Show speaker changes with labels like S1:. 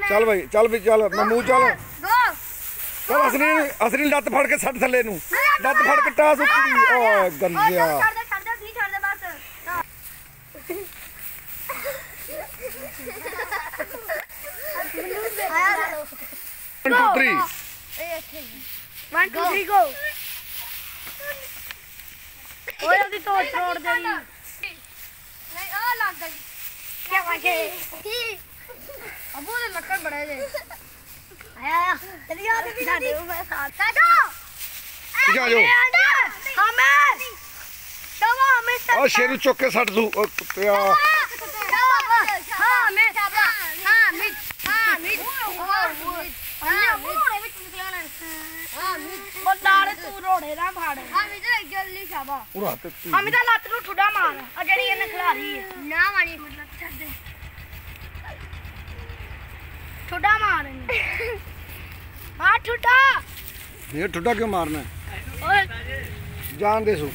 S1: चल भाई चल भी चल ममू चल चल असली असली लत्त फड़ के सट थले नू लत्त फड़ के टास उठी ओ Gondia One, two, three.
S2: 1 2 3 go ओए अभी तो छोड़ दे नहीं ओ लग गई क्या बात है अब वो लक्कड़ बड़े दे आया चलिए आ भी दे मैं साथ काटो
S1: क्या जो
S2: हमें तब हमें
S1: ओ शेरू चौक के सट दू ओ कुत्तिया
S2: हां मैं हां मैं दाड़े तू रोड़े ना फाड़ हम इधर जल्दी शाबा
S1: उड़ा ते
S2: हम इधर लत नु ठुडा मार आ जेडी ਇਹਨੇ ਖਿਲਾਰੀ ਨਾ ਮਾਰੀ ਛੱਡ ਦੇ ठुडा मार हां ठुडा
S1: ये ठुडा क्यों मारना है
S2: ओए
S1: जान दे सु